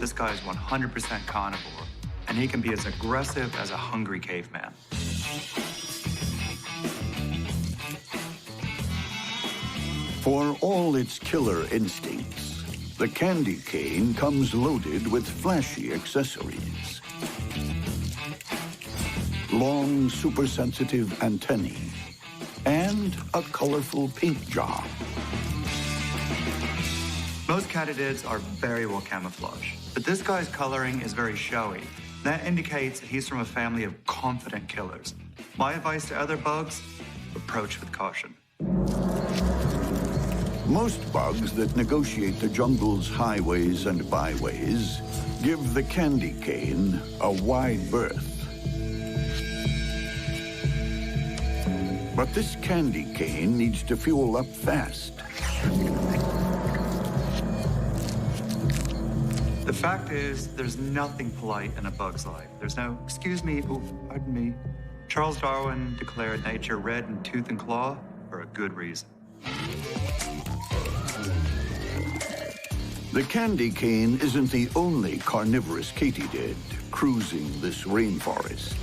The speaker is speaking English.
This guy is 100% carnivore, and he can be as aggressive as a hungry caveman. For all its killer instincts, the candy cane comes loaded with flashy accessories. Long, super-sensitive antennae, and a colorful paint job. Most katydids are very well camouflaged, but this guy's coloring is very showy. That indicates that he's from a family of confident killers. My advice to other bugs, approach with caution. Most bugs that negotiate the jungle's highways and byways give the candy cane a wide berth. But this candy cane needs to fuel up fast. The fact is, there's nothing polite in a bug's life. There's no, excuse me, oh, pardon me. Charles Darwin declared nature red in tooth and claw for a good reason. The candy cane isn't the only carnivorous katydid cruising this rainforest.